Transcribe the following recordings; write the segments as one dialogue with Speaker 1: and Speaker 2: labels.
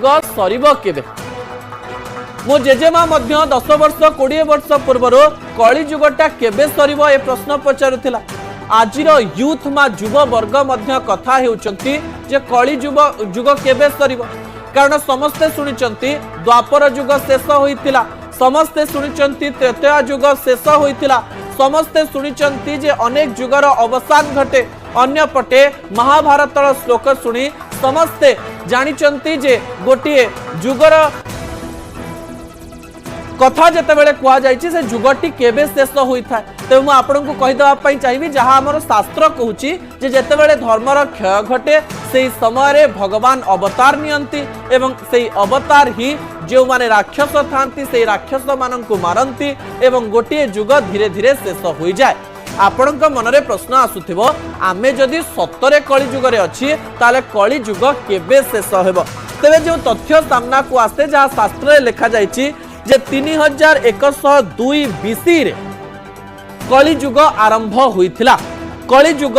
Speaker 1: Ghraib केबे मो जेजेमा 10 वर्ष 20 वर्ष पूर्व कलिजुगटा केबे सरीब ए प्रश्न पचारुथिला। आजिर यूथ मा युव वर्ग मध्य कथा हेउचंती जे कलिजुग केबे सरीब कारण समस्ते सुनिचंती द्वापर युग शेष होइतिला, समस्ते सुनिचंती त्रेता युग शेष होइतिला, समस्ते सुनिचंती जे अनेक युगर अवसान घटे। अन्य पटे महाभारतर श्लोक सुनी समस्ते जानिचंती जे गोटिए युगर कथा जिते बड़े कहुई से जुगटी केबे शेष होता है। तो मुझे आपन को कहीदेवाई चाहिए जहाँ आम शास्त्र कहूँ जिते बड़े धर्मर क्षय घटे से समय भगवान अवतार नियंती एवं से अवतार ही जो माने राक्षस थांती से राक्षस मानक मारती एवं गोटे जुग धीरे धीरे शेष हो जाए। आपण मनरे प्रश्न आसुथिबो आमे जदि सतरे कलिजुगरे अच्छी ताले कलिजुग केबे शेष हेबो। तेबे जो तथ्य सामना को आसे जहाँ शास्त्र लिखा जाइछि जे 3102 बीसी रे कलिजुग आरंभ होइथिला। कलिजुग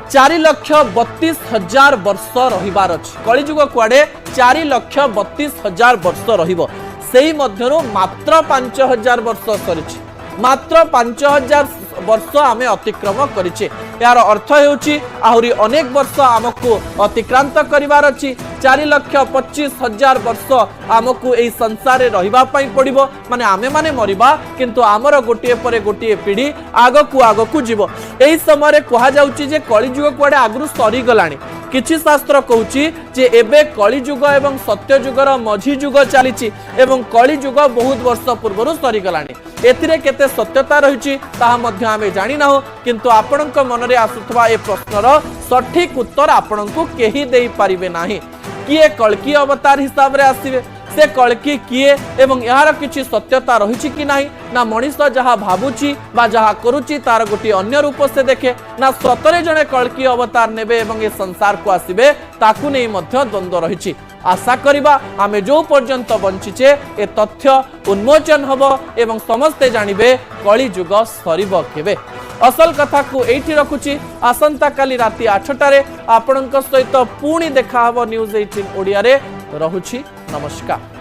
Speaker 1: 4,32,000 वर्ष रहिबार अछि। कलिजुग कुआडे 4,32,000 वर्ष रहिबो। सेही मध्यरो मात्र 5,000 वर्ष सरिछि, मात्र 5,000 वर्ष आमे अतिक्रम करिछे। यार अर्थ हेउछि आहुरी अनेक वर्ष आमको अतिक्रांत करिवार अछि। 4,25,000 वर्ष आमको एई संसार रे रहिबा पई पड़िबो, माने आमे माने मरिबा किंतु आमर गोटिए परे गोटिए पीढ़ी आगकू जीवो। एई समय रे कहा जाउछि जे कलिजुग कुआडे आगरु सरी गलाणी। किछि शास्त्र कहूछि जे एबे कलिजुग एवं सत्यजुगर मझी जुग चलीछि एवं कलिजुग बहुत वर्ष पूर्व सरी गलाणी। एथिरे केते सत्यता रहिछि ताहा मध्य आमे जानि नाहु, किंतु आपणक मनरे आसुथबा ए प्रश्नर सठिक उत्तर आपणको केही देई परिबे नाही। किए कल्की अवतार हिसाब रे आसीबे, से कल्की किए एवं यार किछि सत्यता रहिछि कि नाही ना मनीष जहा भाबुछि बा जहा करूछि तार गोटी अन्य रूप से देखे ना सतरे जने कल्की अवतार नेबे एवं ए संसार को आसीबे ताकू नै मध्य द्वंद्व रहिछि। आशा करिबा आमे जो पर्यंत बंचिचे ए तथ्य उन्मोचन हबो एवं समस्ते जानिबे कलिजुग सरीब केबे। असल कथा को एठी रखुछि। आसंता काली राति 8 टारे आपणक सहित पुणी देखा हबो न्यूज 18 ओडिया रे। रहुछि नमस्कार।